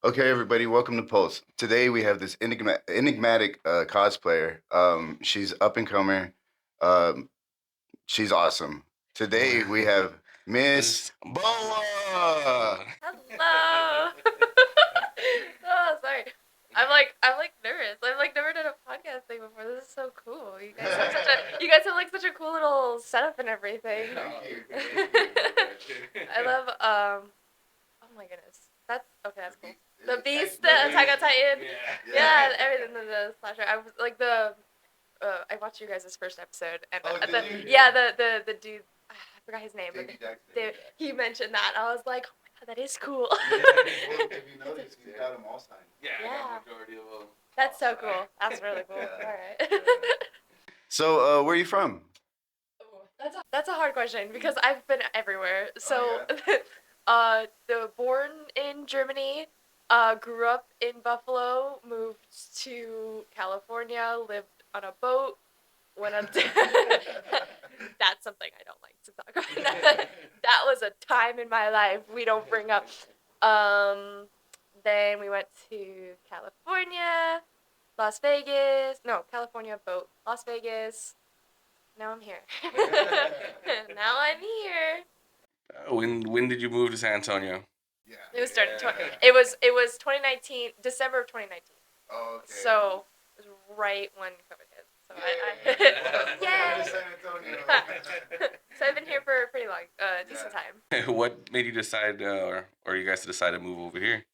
Okay, everybody, welcome to Pulse. Today we have this enigmatic cosplayer. She's up and comer. Um, she's awesome. Today we have Miss Boa. Hello. Oh, sorry. I'm like nervous. I've like never done a podcast thing before. This is so cool. You guys have like such a cool little setup and everything. I love oh my goodness. That's okay. That's cool. The Beast, the Attack on Titan. Yeah, everything. The slasher. I was like the. I watched you guys' first episode, and yeah, the dude, I forgot his name, but he mentioned that. I was like, oh my god, that is cool. Well, if you notice, we got them all signed. Yeah, I got majority of them. That's so cool. That's really cool. Yeah. All right. So, where are you from? That's a hard question because I've been everywhere. So, born in Germany, grew up in Buffalo, moved to California, lived on a boat, went on. That's something I don't like to talk about. That was a time in my life we don't bring up. Then we went to California, Las Vegas. No, California boat, Las Vegas. Now I'm here. Now I'm here. When did you move to San Antonio? Yeah. It was started. It was 2019, December of 2019. Oh, okay. So it was right when COVID hit. So Yeah. San Antonio. So I've been here for a pretty long, decent time. What made you decide, or you guys decide to move over here?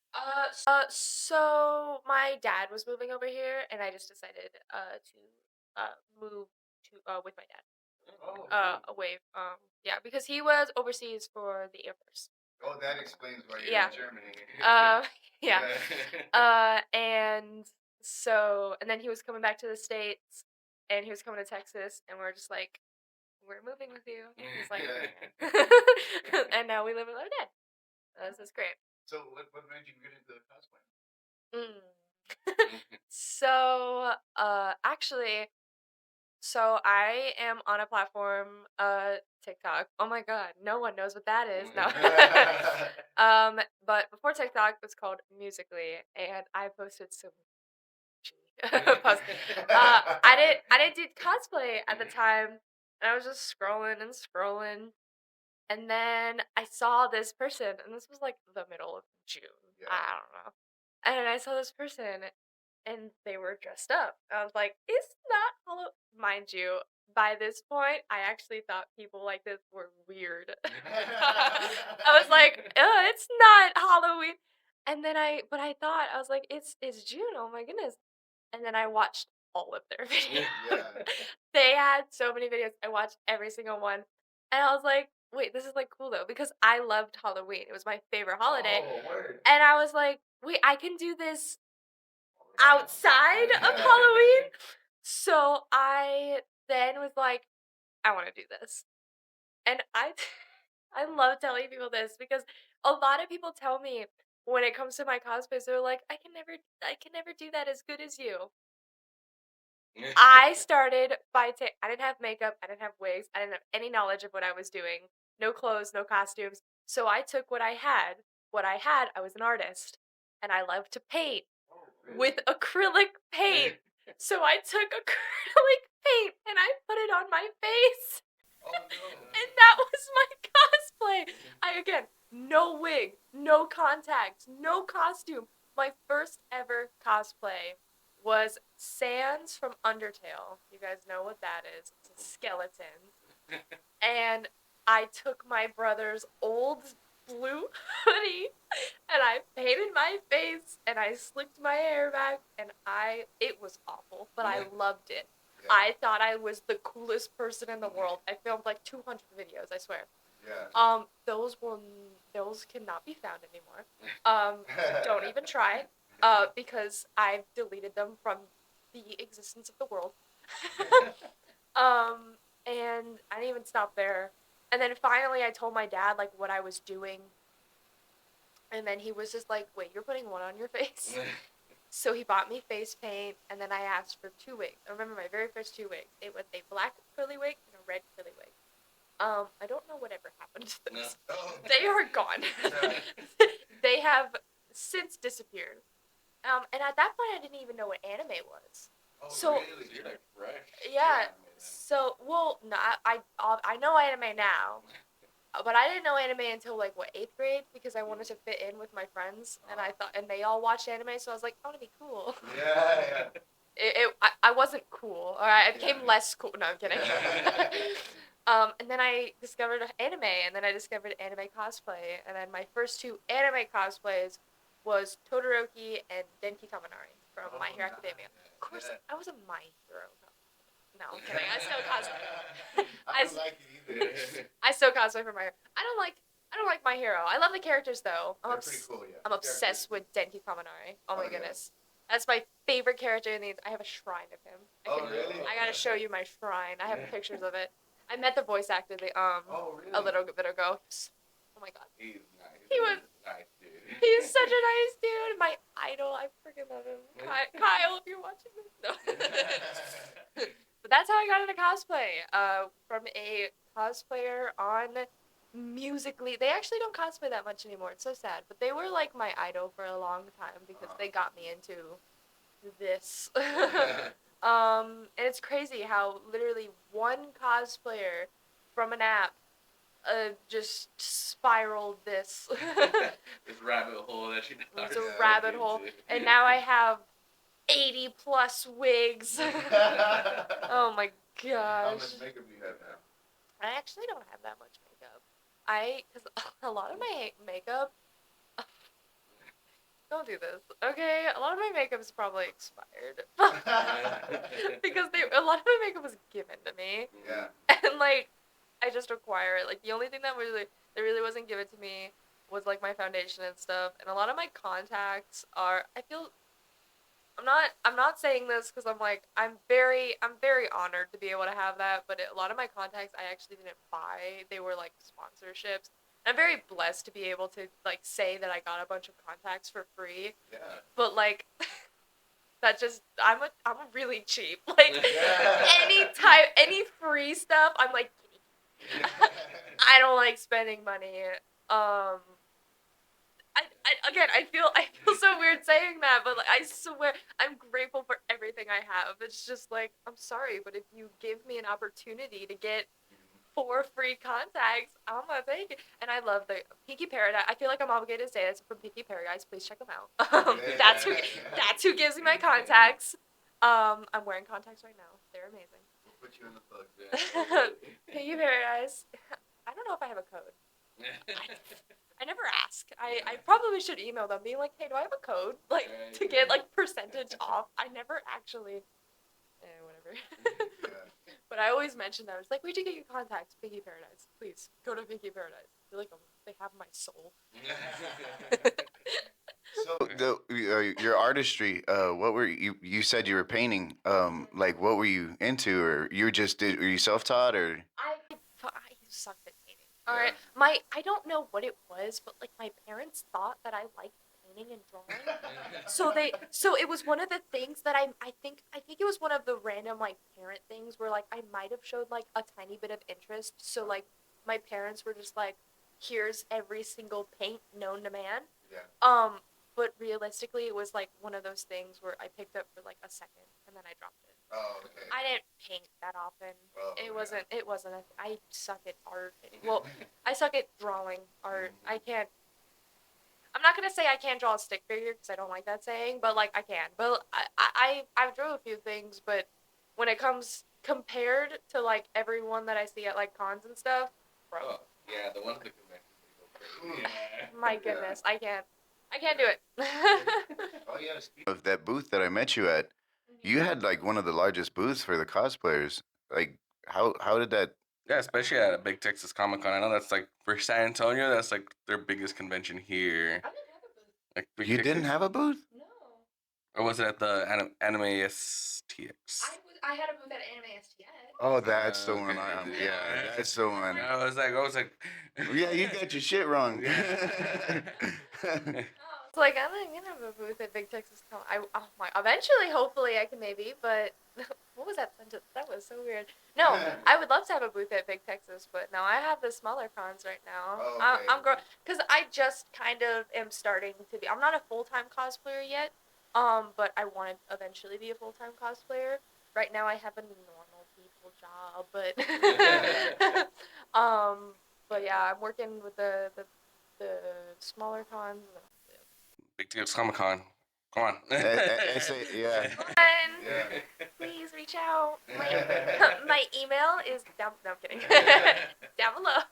So my dad was moving over here, and I just decided to move to with my dad. Away. Yeah, because he was overseas for the Air Force. Oh, that explains why you're Yeah. in Germany. Yeah. And so, and then he was coming back to the States, and he was coming to Texas, and we're just like, we're moving with you. And he's like, and now we live with our dad. This is great. So, what made you get into cosplay? So, actually, so I am on a platform, TikTok. Oh my god, no one knows what that is. No. But before TikTok, it was called Musically, and I posted some. post. I didn't do cosplay at the time, and I was just scrolling and scrolling, and then I saw this person, and this was like the middle of June. Yeah. I don't know. And I saw this person, and they were dressed up. I was like, "It's not Halloween." Mind you, by this point, I actually thought people like this were weird. I was like, "It's not Halloween." And then I was like, "It's June. Oh my goodness!" And then I watched all of their videos. Yeah. They had so many videos. I watched every single one, and I was like, "Wait, this is like cool though," because I loved Halloween. It was my favorite holiday, Oh, word. and I was like, "Wait, I can do this outside of Halloween." So I then was like, "I want to do this," and I love telling people this because a lot of people tell me when it comes to my cosplays, they're like, I can never do that as good as you." I started by I didn't have makeup, I didn't have wigs, I didn't have any knowledge of what I was doing. No clothes, no costumes. So I took what I had. What I had, I was an artist, and I loved to paint with acrylic paint. So I took acrylic paint and I put it on my face. Oh, no. And that was my cosplay. I again, no wig, no contacts, no costume. My first ever cosplay was Sans from Undertale. You guys know what that is. It's a skeleton. And I took my brother's old blue hoodie and I painted my face and I slicked my hair back and it was awful, but I loved it. Yeah. I thought I was the coolest person in the world. I filmed like 200 videos, I swear. Yeah. Those cannot be found anymore. Don't even try. Because I've deleted them from the existence of the world. And I didn't even stop there. And then finally I told my dad like what I was doing. And then he was just like, "Wait, you're putting what on your face?" So he bought me face paint, and then I asked for 2 wigs. I remember my very first 2 wigs. It was a black curly wig and a red curly wig. I don't know whatever happened to those. Oh. They are gone. They have since disappeared. And at that point, I didn't even know what anime was. Oh, So- really? So you're like fresh. to Yeah. anime then. So, well, no, I know anime now, but I didn't know anime until like what 8th grade because I wanted to fit in with my friends, and I thought, and they all watched anime, so I was like, I want to be cool. Yeah. I wasn't cool. All right, I became Yeah. less cool. No, I'm kidding. And then I discovered anime, and then I discovered anime cosplay, and then my first 2 anime cosplays was Todoroki and Denki Kaminari from My Hero Academia. Of course, I was a My Hero. No, I'm kidding. I still cosplay. I don't like it either. I still cosplay for My Hero. I don't like My Hero. I love the characters though. They're pretty cool, yeah. I'm obsessed with Denki Kaminari. Oh my Oh, yeah. goodness. That's my favorite character in these. I have a shrine of him. Really? I gotta show you my shrine. I have pictures of it. I met the voice actor Oh, really? a little bit ago. Oh my god. He's nice. He was- nice, dude. He's such a nice dude. My idol. I freaking love him. Kyle, if you're watching this. No. But that's how I got into cosplay. From a cosplayer on Musically. They actually don't cosplay that much anymore. It's so sad. But they were like my idol for a long time because they got me into this. And it's crazy how literally one cosplayer from an app just spiraled this. This rabbit hole that you know. It's a rabbit hole. And now I have 80 plus wigs. Oh my How gosh. much makeup do you have now? I actually don't have that much makeup. Because a lot of my makeup. Don't do this, okay? A lot of my makeup is probably expired. Because a lot of my makeup was given to me. Yeah. And like, I just acquire it. Like the only thing that really wasn't given to me was like my foundation and stuff. And a lot of my contacts are. I feel. I'm not saying this because I'm very honored to be able to have that. But a lot of my contacts I actually didn't buy. They were like sponsorships. And I'm very blessed to be able to like say that I got a bunch of contacts for free. Yeah. But like. That just I'm really cheap. Like any free stuff, I'm like I don't like spending money. I feel so weird saying that, but like, I swear I'm grateful for everything I have. It's just like I'm sorry, but if you give me an opportunity to get 4 free contacts, I'm gonna take it. And I love the Pinky Paradise. I feel like I'm obligated to say this from Pinky Paradise. Please check them out. That's who gives me my contacts. I'm wearing contacts right now. They're amazing. We'll put you in the book. Pinky Paradise. I don't know if I have a code. I never ask. I probably should email them, being like, "Hey, do I have a code like to get like percentage off?" I never actually. Whatever. Yeah. But I always mention that. It's like, where'd you get your contacts? Pinky Paradise. Please go to Pinky Paradise. I feel like they have my soul. So your artistry, what were you? You said you were painting. Like what were you into, or you just did? Were you self-taught, or? I sucked at painting. All right, I don't know what it was, but like my parents thought that I liked painting and drawing. So it was one of the things that I think it was one of the random like parent things where like I might have showed like a tiny bit of interest. So like my parents were just like, here's every single paint known to man. Yeah. But realistically, it was like one of those things where I picked up for like a second and then I dropped it. Oh, okay. I didn't paint that often. Oh, It yeah. wasn't. I suck at art. Well, I suck at drawing art. I can't. I'm not gonna say I can't draw a stick figure because I don't like that saying, but like I can. But I drew a few things, but when it comes compared to like everyone that I see at like cons and stuff, bro, Oh, yeah, the ones that convention go crazy. Yeah. my goodness, I can't do it. Oh yeah. Speaking of that booth that I met you at, you had like one of the largest booths for the cosplayers. Like, how did that? Yeah, especially at a big Texas Comic Con. I know that's like for San Antonio. That's like their biggest convention here. I didn't have a booth. Like Big You didn't Texas? have a booth? No. Or was it at the Anime STX? I had a booth at Anime STS. Oh, that's the one. Okay. Yeah, that's the one. I was like, Yeah, you got your shit wrong. It's like I'm not gonna have a booth at Big Texas Con. Eventually, hopefully, I can maybe, but What was that sentence? That was so weird. No, I would love to have a booth at Big Texas, but no, I have the smaller cons right now. Oh, okay. I'm growing because I just kind of am starting to be. I'm not a full-time cosplayer yet, but I want to eventually be a full-time cosplayer. Right now, I have a normal people job, but but yeah, I'm working with the smaller cons. Big Tips Comic Con. Come on. And say, yeah. Fun. Yeah. Please reach out. My email is down. No, I'm kidding. Down below.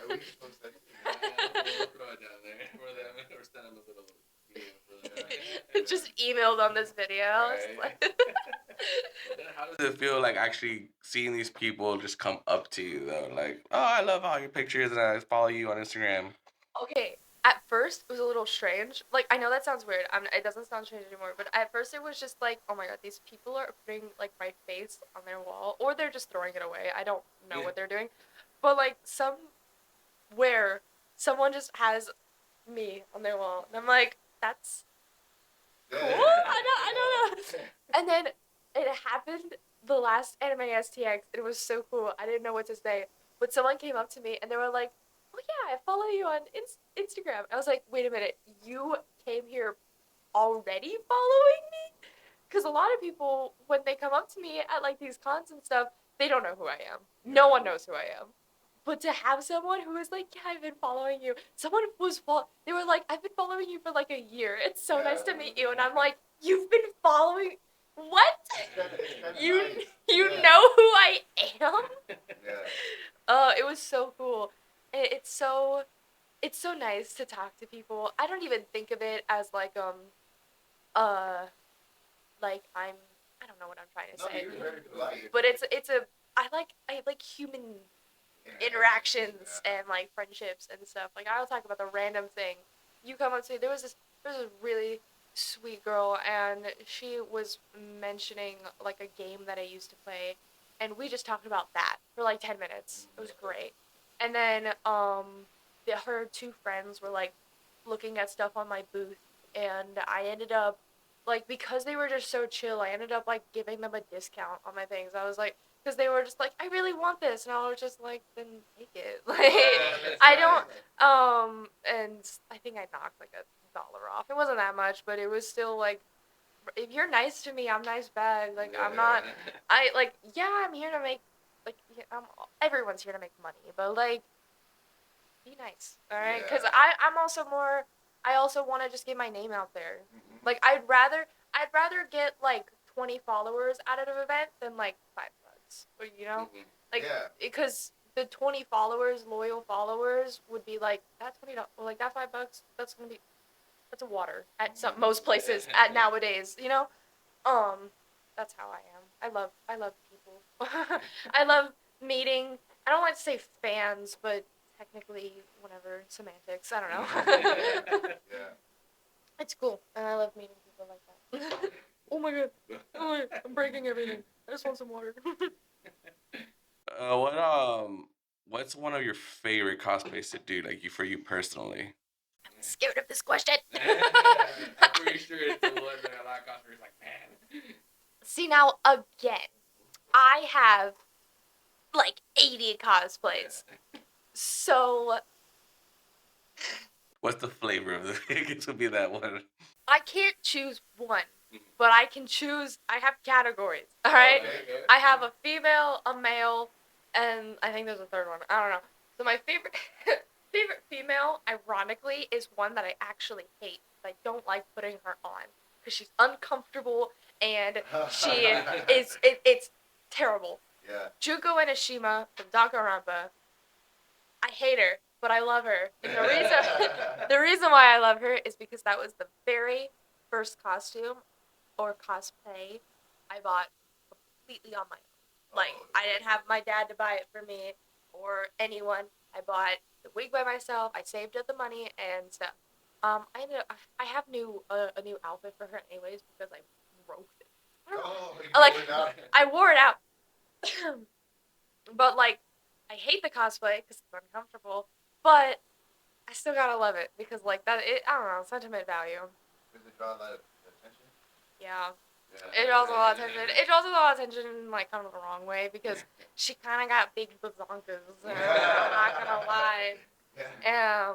We can post that. We'll throw it down there. Or send them a little video for that. Just emailed on this video. Right. Then how does it feel like actually seeing these people just come up to you though? Like, oh, I love all your pictures and I follow you on Instagram. Okay, at first it was a little strange. Like, I know that sounds weird. It doesn't sound strange anymore. But at first it was just like, oh my god, these people are putting like my face on their wall, or they're just throwing it away. I don't know what they're doing. But like somewhere, someone just has me on their wall, and I'm like, that's cool. I don't know. And then it happened the last Anime STX. It was so cool. I didn't know what to say. But someone came up to me and they were like, "Oh yeah, I follow you on Instagram." I was like, "Wait a minute, you came here already following me?" Because a lot of people, when they come up to me at like these cons and stuff, they don't know who I am. No one knows who I am. But to have someone who was like, "Yeah, I've been following you," they were like, "I've been following you for like a year. It's so nice to meet you." And I'm like, "You've been following what? You you know who I am?" It was so cool. It's so nice to talk to people. I don't even think of it as uh like I don't know what I'm trying to say. But I like human interactions and like friendships and stuff. Like I'll talk about the random thing. You come up to me. There was a really sweet girl, and she was mentioning like a game that I used to play, and we just talked about that for like 10 minutes. It was great. And then her two friends were like looking at stuff on my booth, and I ended up like because they were just so chill. I ended up like giving them a discount on my things. I was like, because they were just like, I really want this, and I was just like, then take it. Like, I don't. And I think I knocked like $1 off. It wasn't that much, but it was still like, if you're nice to me, I'm nice back. Like, I'm not. Yeah, I'm here to make. Like, yeah, everyone's here to make money, but like, be nice, all right? Because I'm also more. I also want to just get my name out there. Like, I'd rather get like 20 followers out of an event than like $5, or like because the 20 followers, loyal followers, would be like that $20, or like that $5. That's a water at most places at nowadays. That's how I am. I love people. I love meeting. I don't like to say fans, but technically, whatever, semantics. I don't know. It's cool, and I love meeting people like that. Oh my god. Oh my god. I'm breaking everything. I just want some water. What's one of your favorite cosplays to do, like for you personally? I'm scared of this question. I'm pretty sure it's the one that a lot of cosplayers like, man. See, now, again, I have like 80 cosplays. So What's the flavor of the it would be that one? I can't choose one, but I can choose. I have categories. All right, Okay. I have a female, a male, and I think there's a third one. I don't know. So my favorite favorite female, ironically, is one that I actually hate. I don't like putting her on because she's uncomfortable and she is. It's terrible. Yeah. Juko Enoshima from Danganronpa. I hate her, but I love her. And the reason why I love her is because that was the very first costume or cosplay I bought completely on my own. Like, I didn't have my dad to buy it for me or anyone. I bought the wig by myself. I saved up the money and stuff. I have a new outfit for her anyways because I broke it. I wore it out. But like, I hate the cosplay because it's uncomfortable. But I still gotta love it because like that. I don't know, sentiment value. Does it draw a lot of attention? Yeah. It draws a lot of attention. It draws a lot of attention in like kind of the wrong way because she kind of got big bazonkas. I'm not gonna lie. I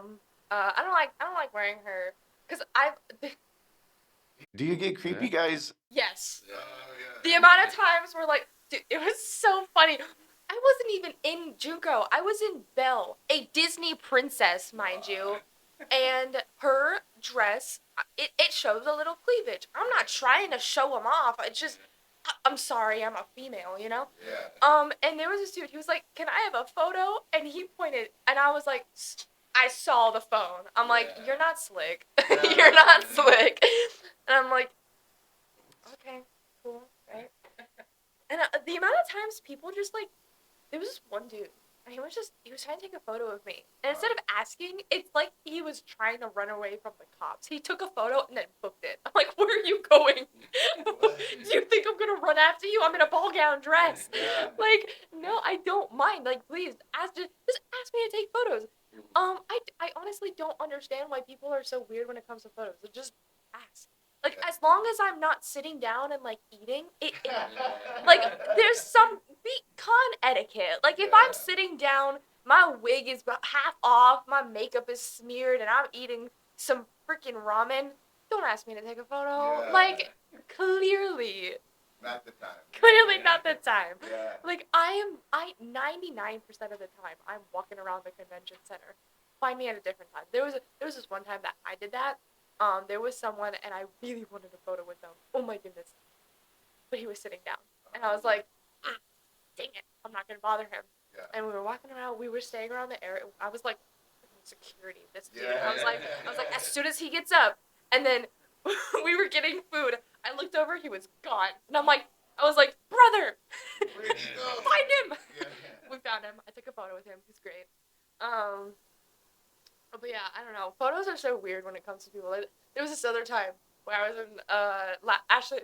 don't like wearing her because I. Do you get creepy guys? Yes. The amount of times where like, dude, it was so funny. I wasn't even in Junko. I was in Belle, a Disney princess, mind you. And her dress, it shows a little cleavage. I'm not trying to show them off. It's just, I'm sorry, I'm a female, you know? And there was this dude, he was like, can I have a photo? And he pointed, and I was like, I saw the phone. I'm like, you're not slick. You're not slick. And I'm like, okay, cool, right? And the amount of times people just like, there was this one dude, and he was trying to take a photo of me. And instead of asking, it's like he was trying to run away from the cops. He took a photo and then booked it. I'm like, where are you going? Do you think I'm gonna run after you? I'm in a ball gown dress. Like, no, I don't mind. Like, please, just ask me to take photos. I honestly don't understand why people are so weird when it comes to photos. So just ask. Like, as long as I'm not sitting down and, like, eating, like, there's some con etiquette. Like, if I'm sitting down, my wig is half off, my makeup is smeared, and I'm eating some freaking ramen, don't ask me to take a photo. Like, clearly. Not the time. Clearly not the time. Like, 99% of the time, I'm walking around the convention center. Find me at a different time. There was this one time that I did that. There was someone, and I really wanted a photo with them. Oh my goodness. But he was sitting down. And I was like, dang it, I'm not going to bother him. And we were walking around, we were staying around the area. I was like, security, this dude. I was like, as soon as he gets up, and then we were getting food, I looked over, he was gone. And I was like, brother, find him. We found him. I took a photo with him. He's great. But yeah, I don't know. Photos are so weird when it comes to people. Like, there was this other time where I was in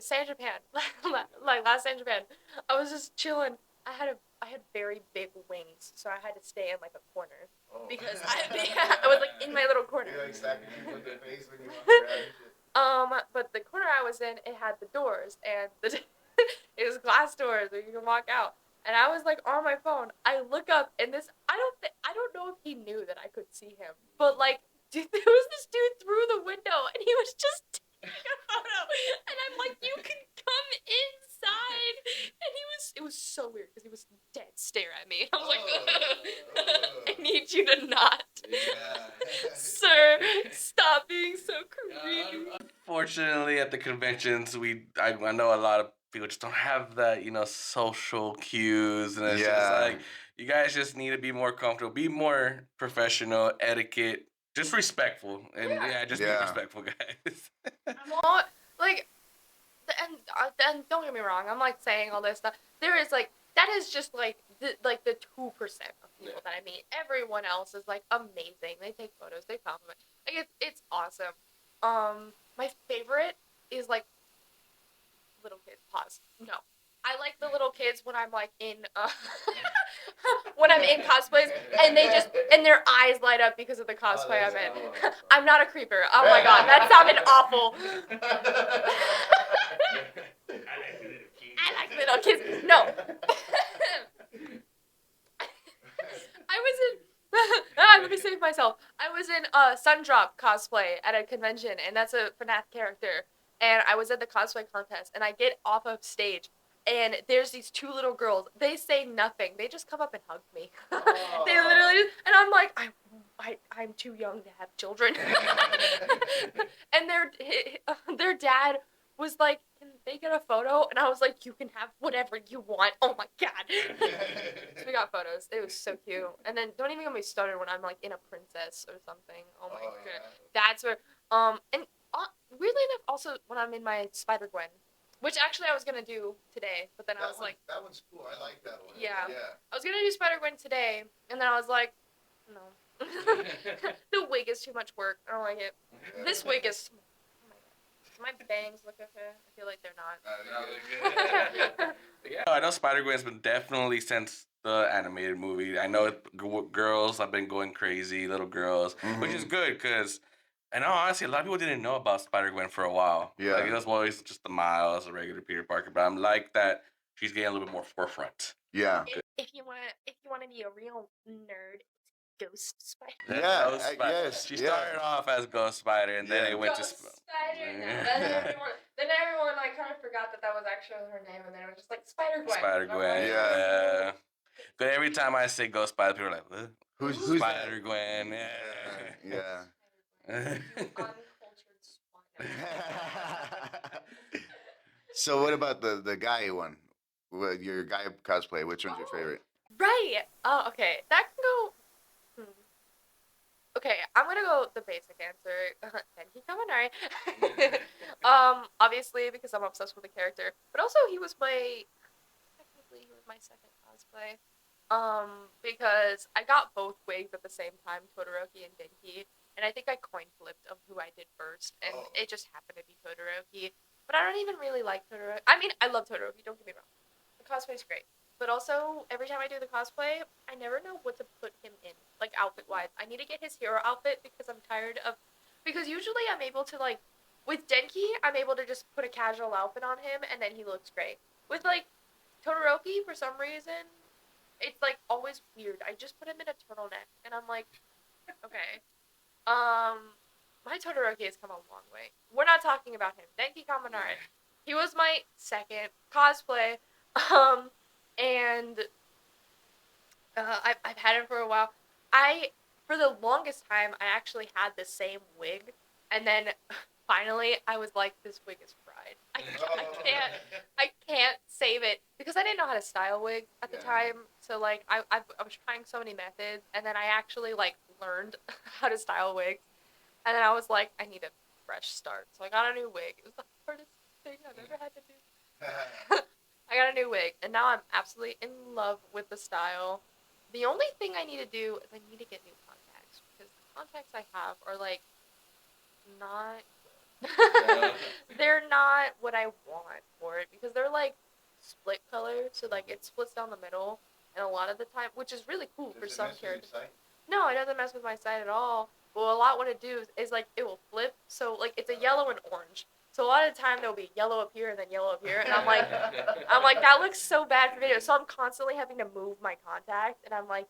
San Japan, like last San Japan. I was just chilling. I had very big wings, so I had to stay in like a corner because I was like in my little corner. But the corner I was in, it had the doors, and it was glass doors where you can walk out. And I was like on my phone. I look up, and I don't know if he knew that I could see him, but like, there was this dude through the window, and he was just taking a photo. And I'm like, you can come inside. And it was so weird because he was dead stare at me. I was like, I need you to not, sir, stop being so creepy. Unfortunately, at the conventions, I know a lot of people just don't have that, social cues, and it's just like you guys just need to be more comfortable, be more professional, etiquette, just respectful, and just be respectful, guys. Well, like, and don't get me wrong, I'm like saying all this stuff. There is like that is just like the 2% of people that I meet. Everyone else is like amazing. They take photos, they compliment. Like it's awesome. My favorite is like little kids. Pause. No. I like the little kids when I'm like in when I'm in cosplays and their eyes light up because of the cosplay I'm in. I'm not a creeper. Oh my god, that sounded awful. I like little kids. No. I was in let me save myself. I was in Sundrop cosplay at a convention, and that's a FNAF character. And I was at the cosplay contest, and I get off of stage, and there's these two little girls. They say nothing. They just come up and hug me. They literally, and I'm like, I'm too young to have children. And their dad was like, can they get a photo? And I was like, you can have whatever you want. Oh my god. So we got photos. It was so cute. And then don't even get me started when I'm like in a princess or something. Oh my god. That's where and weirdly enough, also when I'm in my Spider-Gwen, which actually I was gonna do today, but then I was like, that one's cool. I like that one. Yeah. I was gonna do Spider-Gwen today, and then I was like, no. The wig is too much work. I don't like it. This wig is. My bangs look okay. I feel like they're not. Yeah, I know Spider-Gwen's been definitely since the animated movie. I know girls have been going crazy, little girls, which is good because And honestly, a lot of people didn't know about Spider-Gwen for a while. Like, it Yeah. was always just the Miles, a regular Peter Parker. But I'm like that she's getting a little bit more forefront. Yeah. If you want to be a real nerd, Ghost Spider. Yeah, Ghost Spider. yes, She yeah. started off as Ghost Spider, and then Yeah. it went Ghost to Spider. No, then everyone like kind of forgot that was actually her name, and then it was just like Spider Gwen. Spider-Gwen. Yeah. Yeah. But every time I say Ghost Spider, people are like, what? Who's that? Spider-Gwen? Yeah. Uncultured swine. So what about the guy one? Your guy cosplay? Which one's your favorite? Right. Oh, okay. That can go. Okay, I'm gonna go the basic answer. Denki Kaminari. Obviously because I'm obsessed with the character, but also he was my second cosplay. Because I got both wigs at the same time, Todoroki and Denki, and I think I coin flipped of who I did first, and it just happened to be Todoroki. But I don't even really like Todoroki. I mean, I love Todoroki. Don't get me wrong. The cosplay's great. But also, every time I do the cosplay, I never know what to put him in, like outfit-wise. I need to get his hero outfit because I'm tired of... Because usually I'm able to, like... With Denki, I'm able to just put a casual outfit on him, and then he looks great. With, like, Todoroki, for some reason, it's, like, always weird. I just put him in a turtleneck, and I'm like, okay. My Todoroki has come a long way. We're not talking about him. Denki Kaminari. He was my second cosplay. And I've had him for a while. For the longest time, I actually had the same wig, and then finally, I was like, this wig is fried. I can't save it because I didn't know how to style wig at the time. So like, I was trying so many methods, and then I actually like learned how to style wigs, and then I was like, I need a fresh start. So I got a new wig. It was the hardest thing I've ever had to do. I got a new wig, and now I'm absolutely in love with the style. The only thing I need to do is I need to get new contacts because the contacts I have are like not good. They're not what I want for it because they're like split color, so like it splits down the middle, and a lot of the time, which is really cool for some characters. No, it doesn't mess with my sight at all. Well, a lot what it do is like it will flip, so like it's a yellow and orange. So a lot of the time there'll be yellow up here and then yellow up here, and I'm like that looks so bad for video. So I'm constantly having to move my contact, and I'm like,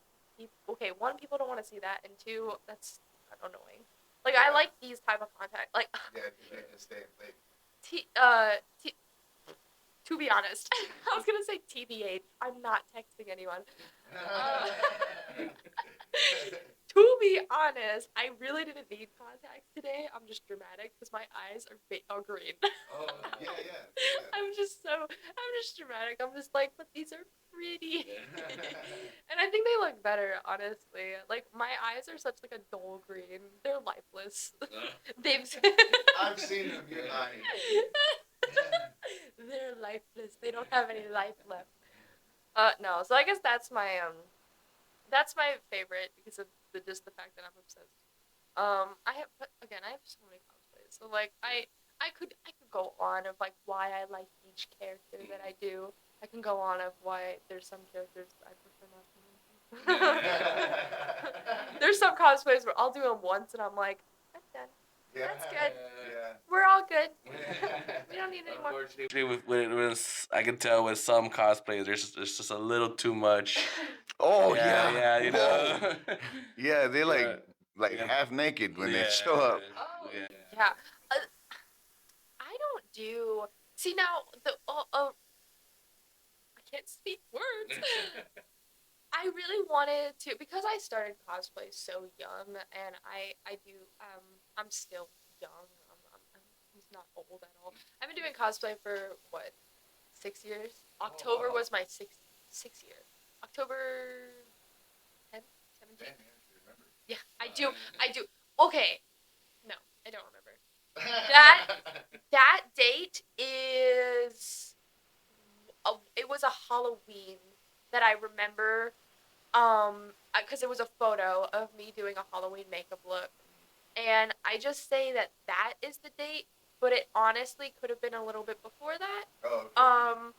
okay, one, people don't want to see that, and two, that's kind of annoying. Like I like these type of contact, like t t. To be honest, I was gonna say TBH. I'm not texting anyone. To be honest, I really didn't need contacts today. I'm just dramatic because my eyes are green. I'm just dramatic. I'm just like, but these are pretty. And I think they look better, honestly. Like my eyes are such like a dull green. They're lifeless. I've seen them. You're lying. They're lifeless. They don't have any life left. No. So I guess that's my favorite because of just the fact that I'm obsessed. I have so many cosplays. So like I could go on of like why I like each character that I do. I can go on of why there's some characters I prefer not to mention. There's some cosplays where I'll do them once and I'm like, I'm done. That's good. Yeah. We're all good. We don't need any more. Unfortunately, I can tell with some cosplayers, there's just a little too much. Oh Yeah, you know. Yeah, they like Yeah. half naked when they show up. Oh yeah. I don't do. See now the I can't speak words. I really wanted to because I started cosplay so young, and I do I'm still young. I'm not old at all. I've been doing cosplay for what 6 years. October was my six year. October 10th, 17th. Yeah, I do. Okay, no, I don't remember. That date is it was a Halloween that I remember because it was a photo of me doing a Halloween makeup look, and I just say that is the date, but it honestly could have been a little bit before that. Oh, okay.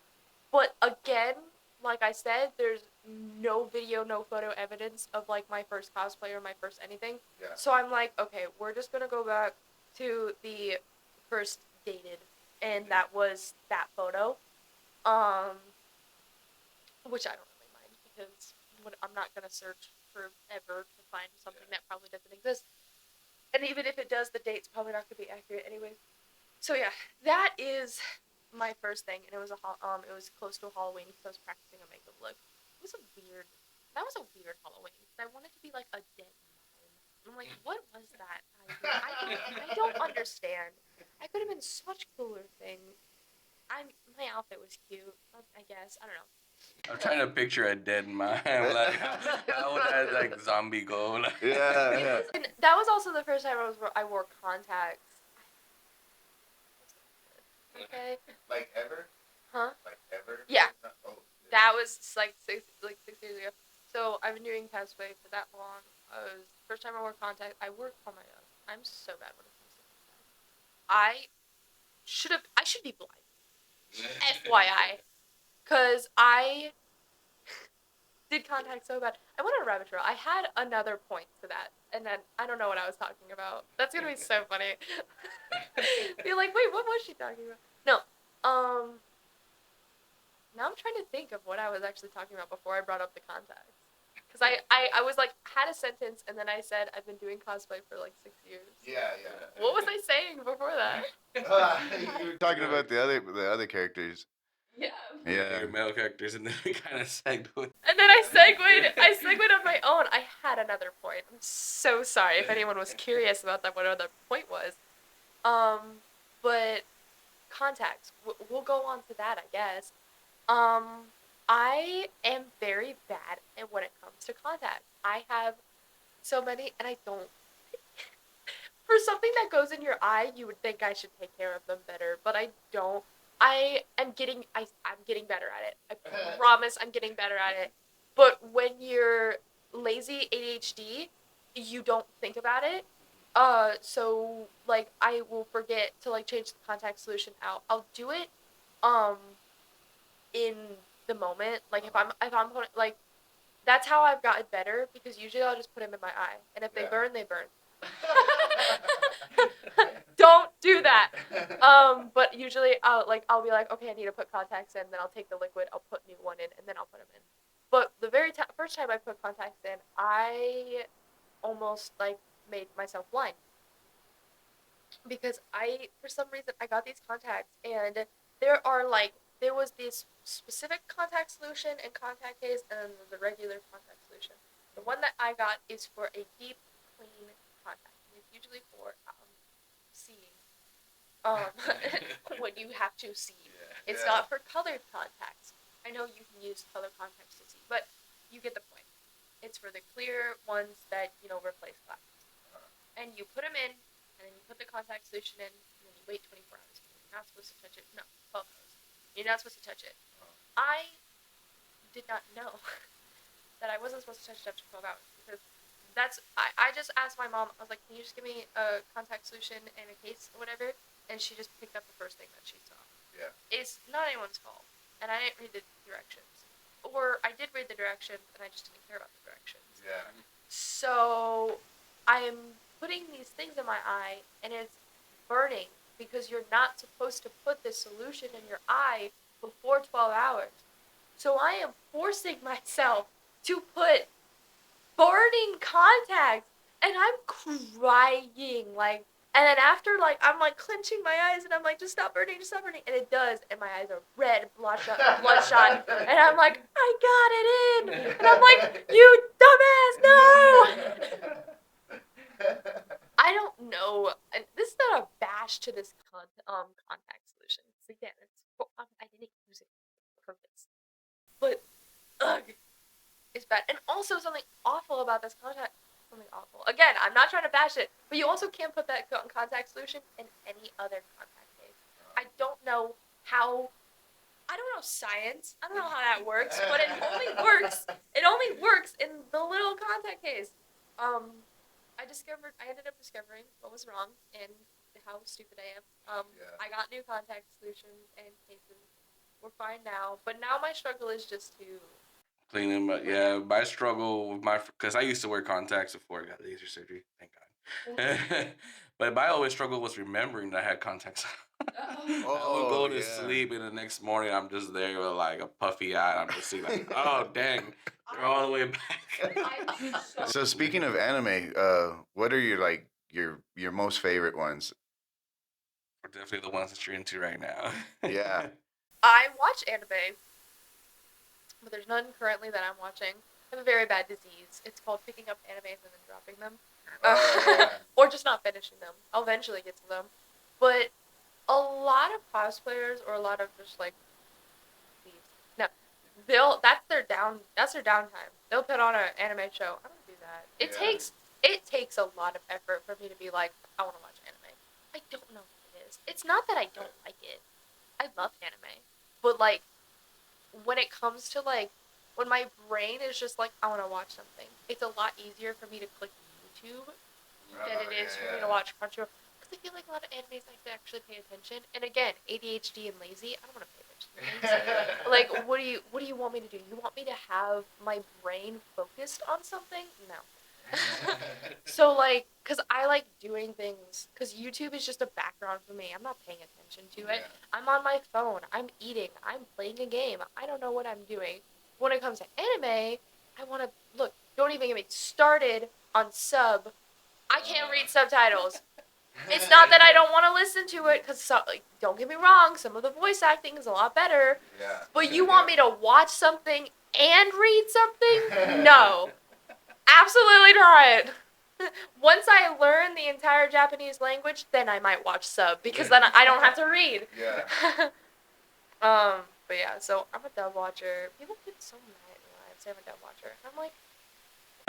But again, like I said, there's no video, no photo evidence of like my first cosplay or my first anything. Yeah. So I'm like, okay, we're just gonna go back to the first dated, and that was that photo, um, which I don't really mind because I'm not gonna search forever to find something that probably doesn't exist, and even if it does, the date's probably not gonna be accurate anyways. So yeah, that is my first thing, and it was it was close to Halloween because I was practicing a makeup look. It was a weird. That was a weird Halloween because I wanted to be like a dead mime. I'm like, what was that idea? I don't understand. I could have been such cooler things. My outfit was cute. I guess I don't know. I'm trying to picture a dead mime. Like, how would that like zombie go? Like, Yeah. And that was also the first time I wore contacts. Okay. Like ever? Huh? Like ever? Yeah. Oh. That was like 6 years ago. So I've been doing cosplay for that long. First time I wore contact. I work on my own. I'm so bad when it comes to contacts. I should be blind. FYI, because I did contact so bad. I went on a rabbit trail. I had another point to that, and then I don't know what I was talking about. That's gonna be so funny. Be like, wait, what was she talking about? No, now I'm trying to think of what I was actually talking about before I brought up the contacts. Because I was like, had a sentence, and then I said, I've been doing cosplay for like 6 years. Yeah. What was I saying before that? You were talking about the other characters. Yeah. Yeah. your male characters, and then we kind of segued. And then I segued on my own. I had another point. I'm so sorry if anyone was curious about that, what other point was. But contacts. We'll go on to that, I guess. I am very bad at when it comes to contacts. I have so many, and I don't. For something that goes in your eye, you would think I should take care of them better, but I don't. I'm getting better at it. I promise I'm getting better at it. But when you're lazy ADHD, you don't think about it. So like I will forget to like change the contact solution out. I'll do it um in the moment. Like if I'm putting like that's how I've gotten better because usually I'll just put them in my eye, and if they burn, they burn. Don't do that. But usually I'll be like, okay, I need to put contacts in. Then I'll take the liquid, I'll put new one in, and then I'll put them in. But the first time I put contacts in, I almost like made myself blind because for some reason I got these contacts, and there was this specific contact solution and contact case, and the regular contact solution. The one that I got is for a deep clean contact. And it's usually for seeing. Um, when you have to see. It's not for colored contacts. I know you can use color contacts to see, but you get the point. It's for the clear ones that replace glasses. And you put them in, and then you put the contact solution in, and then you wait 24 hours. You're not supposed to touch it. No, 12 hours. You're not supposed to touch it. I did not know that I wasn't supposed to touch it after 12 hours because I just asked my mom. I was like, can you just give me a contact solution and a case or whatever? And she just picked up the first thing that she saw. Yeah. It's not anyone's fault, and I didn't read the directions, or I did read the directions and I just didn't care about the directions. Yeah. So I am putting these things in my eye, and it's burning because you're not supposed to put this solution in your eye before 12 hours. So I am forcing myself to put burning contacts, and I'm crying, like, and then after, like, I'm, like, clenching my eyes, and I'm like, just stop burning, and it does, and my eyes are red, bloodshot, and I'm like, I got it in, and I'm like, you dumbass, no! I don't know, and this is not a bash to this contact solution, so again, I didn't use it on purpose, but, ugh. Is bad. And also something awful about this contact. Something awful. Again, I'm not trying to bash it, but you also can't put that contact solution in any other contact case. I don't know how. I don't know science. I don't know how that works, but it only works. It only works in the little contact case. I ended up discovering what was wrong and how stupid I am. I got new contact solutions and cases. We're fine now, but now my struggle is just to Clean them up. Yeah, my struggle with because I used to wear contacts before I got laser surgery. Thank God. But my always struggle was remembering that I had contacts. I would go to sleep, and the next morning I'm just there with like a puffy eye. I'm just seeing like, oh dang, they're all the way back. So speaking of anime, what are your most favorite ones? Or definitely the ones that you're into right now. Yeah. I watch anime, but there's none currently that I'm watching. I have a very bad disease. It's called picking up animes and then dropping them. Or just not finishing them. I'll eventually get to them. But a lot of cosplayers or a lot of just like no, that's their downtime. They'll put on an anime show. I don't do that. It takes a lot of effort for me to be like, I want to watch anime. I don't know what it is. It's not that I don't like it. I love anime. But like when it comes to like when my brain is just like I want to watch something, it's a lot easier for me to click YouTube than it is for me to watch Crunchyroll. Because I feel like a lot of animes I have to actually pay attention. And again, ADHD and lazy, I don't want to pay attention. Like, what do you want me to do? You want me to have my brain focused on something? No. So like, because I like doing things, because YouTube is just a background for me. I'm not paying attention to it. I'm on my phone. I'm eating. I'm playing a game. I don't know what I'm doing. When it comes to anime, I want to, look, don't even get me started on sub. I can't read subtitles. It's not that I don't want to listen to it, because like, don't get me wrong, some of the voice acting is a lot better. Yeah. But you want me to watch something and read something? No. Absolutely not. Once I learn the entire Japanese language, then I might watch sub, because then I don't have to read. Yeah. But yeah, so I'm a dub watcher. People get so mad at me when I say I'm a dub watcher. And I'm like,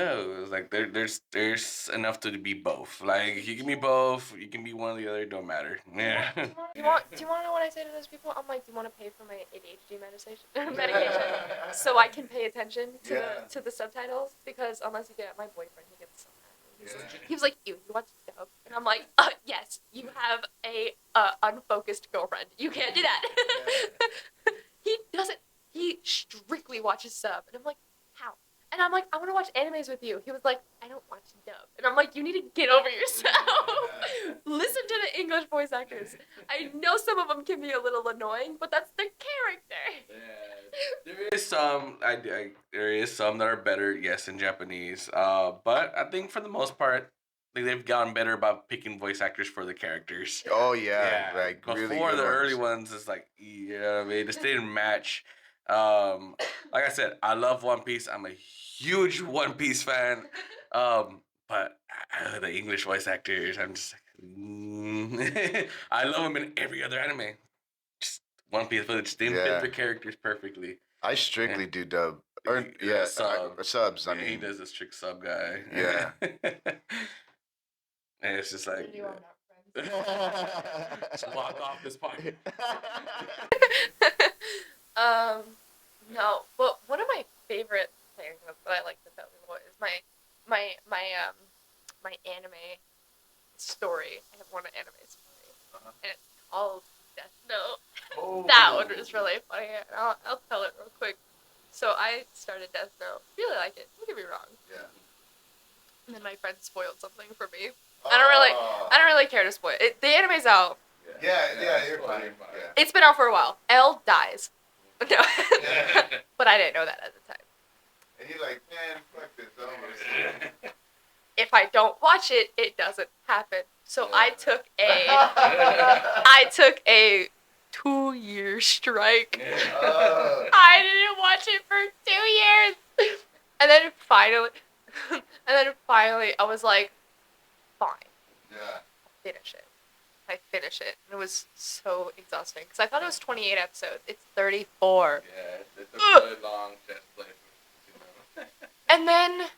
No, it's like there's enough to be both. Like you can be both, you can be one or the other. It don't matter. Yeah. do you want to know what I say to those people? I'm like, do you want to pay for my ADHD medication so I can pay attention to the subtitles? Because unless you get my boyfriend, he gets so mad. He was like, you watch dub, and I'm like, yes, you have a unfocused girlfriend. You can't do that. He doesn't. He strictly watches sub, and I'm like, how? And I'm like, I want to watch animes with you. He was like, I don't watch dub. And I'm like, you need to get over yourself. Listen to the English voice actors. I know some of them can be a little annoying, but that's their character. Yeah. There is some that are better, yes, in Japanese. But I think for the most part, they've gotten better about picking voice actors for the characters. Oh yeah, like Before really good the ones. early ones, it's like, you know what I mean? Just didn't match. Like I said, I love One Piece. I'm a huge One Piece fan. But the English voice actors, I'm just like, I love them in every other anime. Just One Piece, but it just didn't fit the characters perfectly. I strictly do dub. Or subs. I mean, he does a strict sub guy. Yeah. And it's just like, just walk off this part. No, but one of my favorite things that I like to tell people is my anime story. I have one anime story, and it's called Death Note. Oh. That one was really funny. I'll tell it real quick. So I started Death Note. Really like it. Don't get me wrong. Yeah. And then my friend spoiled something for me. I don't really care to spoil it. The anime's out. Yeah, you're fine. Yeah. It's been out for a while. L dies. No. But I didn't know that at the time. And you're like, man, fuck this. I don't want to see it. If I don't watch it, it doesn't happen. So Yeah. I took a 2-year strike. I didn't watch it for 2 years. And then finally I was like, fine. Yeah. Finish it. I finished it. And it was so exhausting. Because I thought it was 28 episodes. It's 34. Yeah, it's a really long chess play. And then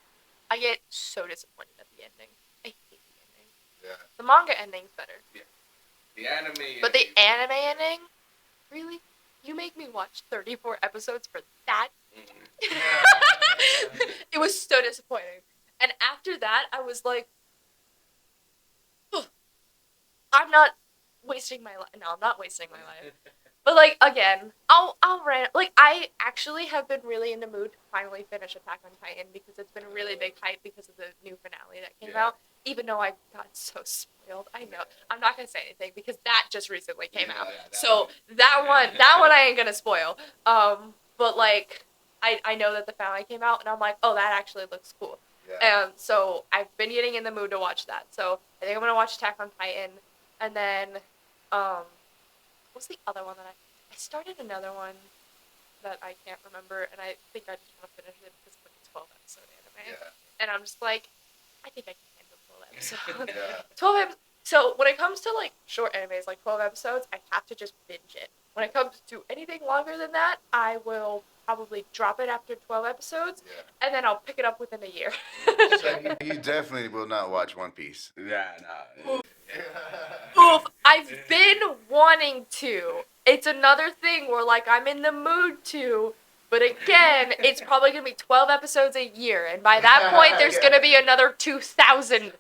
I get so disappointed at the ending. I hate the ending. Yeah. The manga ending's better. Yeah. The anime. But the anime ending? Really? You make me watch 34 episodes for that? Mm-hmm. It was so disappointing. And after that, I was like, I'm not wasting my life. No, I'm not wasting my life. But like again, I'll rant. Like I actually have been really in the mood to finally finish Attack on Titan because it's been a really big hype because of the new finale that came out. Even though I got so spoiled, I know I'm not gonna say anything because that just recently came out. So that one I ain't gonna spoil. But like I know that the finale came out and I'm like, oh, that actually looks cool. Yeah. And so I've been getting in the mood to watch that. So I think I'm gonna watch Attack on Titan, and then um what's the other one that I started another one that I can't remember, and I think I just want to finish it because it's like a 12 episode anime. Yeah. And I'm just like, I think I can handle 12 episodes. Yeah. 12 episodes. So when it comes to like short animes, like 12 episodes, I have to just binge it. When it comes to anything longer than that, I will probably drop it after 12 episodes, and then I'll pick it up within a year. So you definitely will not watch One Piece. Yeah, nah. Oof, I've been wanting to. It's another thing where like I'm in the mood to, but again, it's probably gonna be 12 episodes a year, and by that point, there's gonna be another 2,000.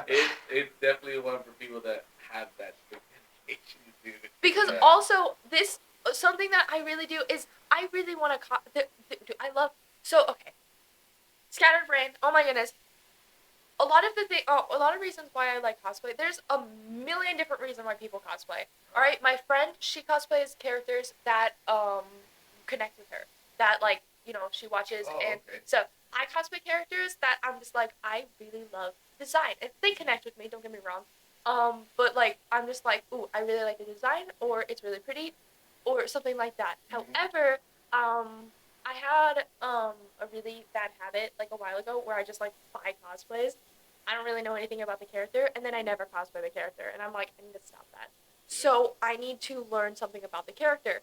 It's definitely one for people that have that dedication to do it. Because also this something that I really do is I really want to. I love okay. Scattered Brain. Oh my goodness. A lot of a lot of reasons why I like cosplay. There's a million different reasons why people cosplay. All right, my friend, she cosplays characters that connect with her. That like she watches, so I cosplay characters that I'm just like I really love design. And they connect with me. Don't get me wrong. But like I'm just like ooh, I really like the design, or it's really pretty, or something like that. However, I had a really bad habit like a while ago where I just like buy cosplays. I don't really know anything about the character, and then I never cosplay the character, and I'm like, I need to stop that. So I need to learn something about the character.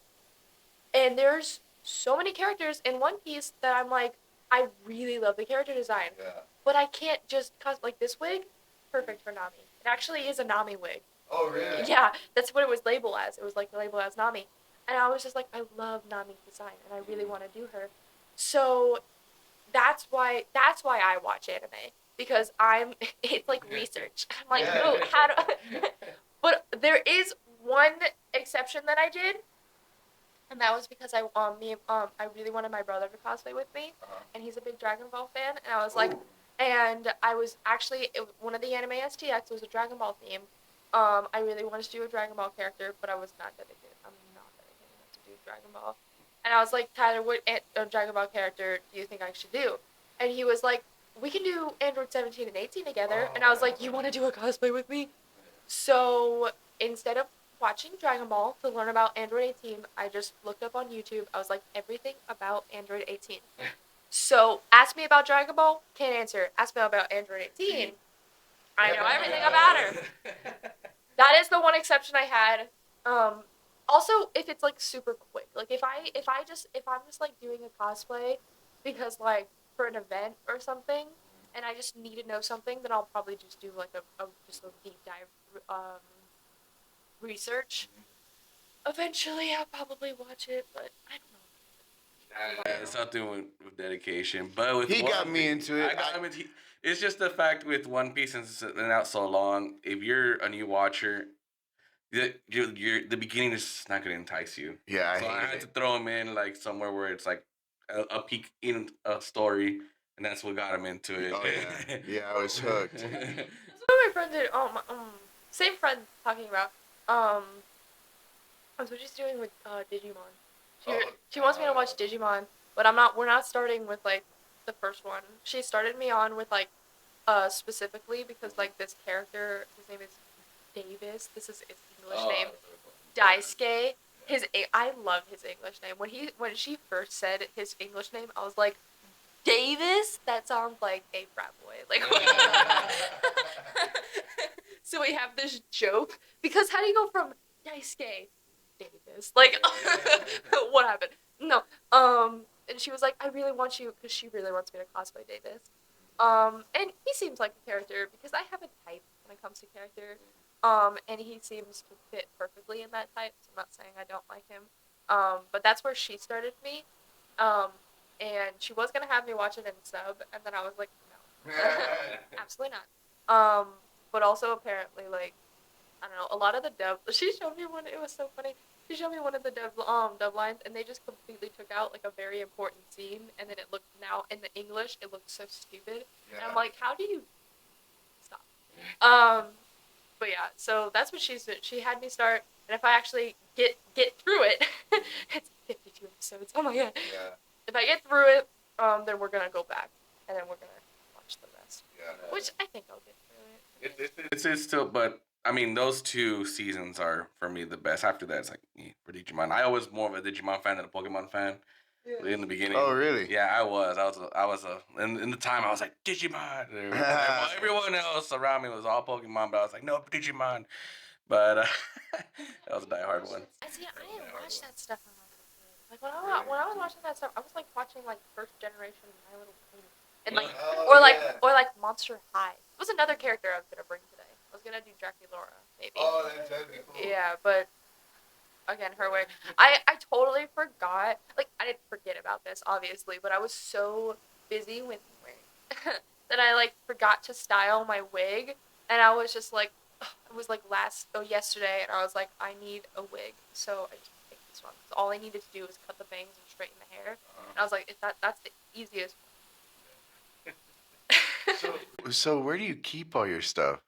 And there's so many characters in One Piece that I'm like, I really love the character design. Yeah. But I can't just like this wig, perfect for Nami. It actually is a Nami wig. Oh, really? Yeah, that's what it was labeled as. It was like labeled as Nami. And I was just like, I love Nami's design, and I really want to do her. So that's why I watch anime, because it's like research. I'm like, Yeah. oh, how do But there is one exception that I did, and that was because I really wanted my brother to cosplay with me, and he's a big Dragon Ball fan, and I was like, and I was actually one of the anime STX was a Dragon Ball theme. I really wanted to do a Dragon Ball character, but I was not dedicated. I'm not dedicated enough to do Dragon Ball. And I was like, Tyler, what Dragon Ball character do you think I should do? And he was like, we can do Android 17 and 18 together. And I was like, you want to do a cosplay with me? So instead of watching Dragon Ball to learn about Android 18, I just looked up on YouTube. I was like, everything about Android 18. So ask me about Dragon Ball, can't answer. Ask me about Android 18. I know everything about her. That is the one exception I had. Also, if it's like super quick, like if I'm just like doing a cosplay because like for an event or something, and I just need to know something, then I'll probably just do like a just a deep dive research. Eventually, I'll probably watch it, but I don't know. It's something with dedication, but with He One got me Piece- into it. I got him into. It's just the fact with One Piece since it's been out so long. If you're a new watcher, the beginning is not going to entice you. Yeah, I So I hate had it. to throw him in like somewhere where it's like a peek in a story, and that's what got him into it. Oh, yeah. Yeah, I was hooked. That's what my friend did. Same friend talking about. That's what she's doing with Digimon. She wants me to watch Digimon, but I'm not. We're not starting with like the first one. She started me on with like specifically because like this character, his name is Davis. This is his English name. Daisuke. I love his English name. When she first said his English name, I was like, Davis? That sounds like a frat boy. Like, so we have this joke because how do you go from Daisuke Davis? Like, what happened? No. And she was like, I really want you because she really wants me to cosplay Davis. And he seems like a character because I have a type when it comes to character. And he seems to fit perfectly in that type. So I'm not saying I don't like him. But that's where she started me. And she was gonna have me watch it in sub, and then I was like, no, absolutely not. But also apparently, like, I don't know, a lot of the dub. She showed me one. It was so funny. She showed me one of the dub lines, and they just completely took out like a very important scene, and then it looked now in the English, it looked so stupid. Yeah. And I'm like, how do you stop? But yeah, so that's what she had me start, and if I actually get through it, it's 52 episodes. Oh my god. Yeah. If I get through it, then we're gonna go back, and then we're gonna watch the rest. Yeah. Which I think I'll get through it. It's still, but I mean, those 2 seasons are for me the best. After that, it's like for Digimon. I was more of a Digimon fan than a Pokemon fan. Yeah. In the beginning. Oh, really? Yeah, I was in the time I was like Digimon. Everyone else around me was all Pokemon, but I was like, no, Digimon. But that was a diehard one. See, I didn't watch that stuff when I was a kid. Like when I was watching that stuff, I was like watching like first generation My Little Pony, and like or like Monster High. It was another character I was gonna bring today. I was gonna do Draculaura, maybe. Oh, that'd be cool. Yeah, but again, her way. I totally forgot. Like, I didn't forget about this, obviously, but I was so busy with that I, like, forgot to style my wig. And I was just like, it was like yesterday, and I was like, I need a wig. So I just picked this one. So all I needed to do was cut the bangs and straighten the hair. And I was like, that's the easiest one. So where do you keep all your stuff?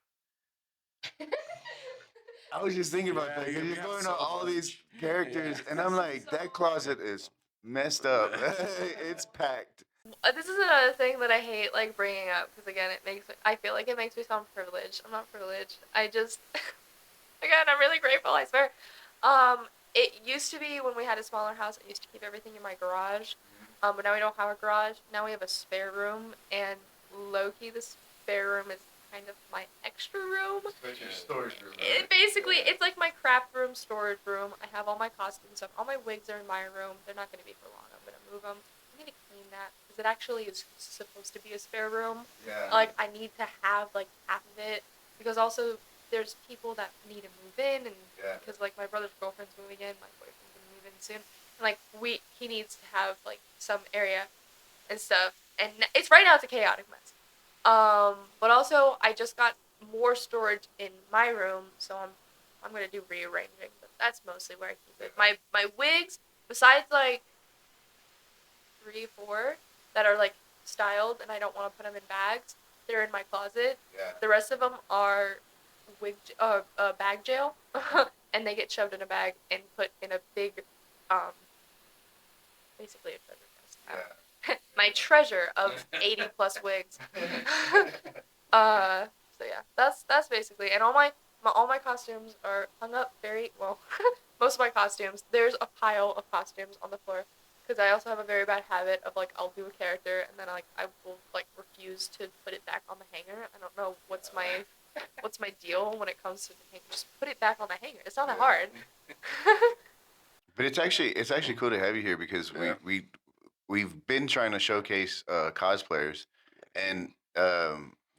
I was just thinking about that. You're going on all these characters, and I'm like, that closet is messed up. It's packed. This is another thing that I hate, like, bringing up, because, again, I feel like it makes me sound privileged. I'm not privileged. I just, again, I'm really grateful, I swear. It used to be, when we had a smaller house, I used to keep everything in my garage, but now we don't have a garage. Now we have a spare room, and low-key, the spare room is kind of my extra room. It's your storage room, right? It's like my craft room, storage room. I have all my costume stuff. All my wigs are in my room. They're not going to be for long. I'm going to move them. I need to clean that, because it actually is supposed to be a spare room. Yeah. Like, I need to have, like, half of it, because also there's people that need to move in, and because, like, my brother's girlfriend's moving in, my boyfriend's going to move in soon. And, like, he needs to have, like, some area and stuff. And it's right now, it's a chaotic mess. But also, I just got more storage in my room, so I'm gonna do rearranging, but that's mostly where I keep it. My wigs, besides like 3, 4 that are like styled and I don't want to put them in bags, they're in my closet. Yeah. The rest of them are bag jail, and they get shoved in a bag and put in a big, basically a treasure chest. Yeah. My treasure of 80 plus wigs. So yeah, that's basically, and all my costumes are hung up very well. Most of my costumes, there's a pile of costumes on the floor, because I also have a very bad habit of, like, I'll do a character and then I will, like, refuse to put it back on the hanger. I don't know what's my deal when it comes to the hanger. Just put it back on the hanger. It's not that hard. But it's actually cool to have you here, because we've been trying to showcase cosplayers, and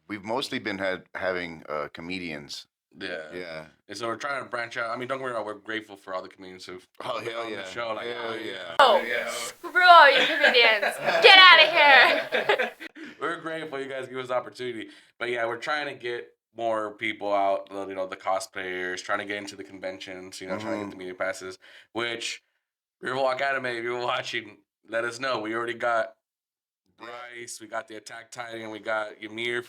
we've mostly been having comedians. Yeah. And so we're trying to branch out. I mean, don't get me wrong, we're grateful for all the comedians who've on the show. Like, hell yeah. Oh, screw all you comedians. Get out of here. We're grateful you guys give us the opportunity. But yeah, we're trying to get more people out, you know, the cosplayers, trying to get into the conventions, you know, trying to get the media passes, which Riverwalk Anime, if you're watching, let us know. We already got Bryce, we got the Attack Titan, we got Ymir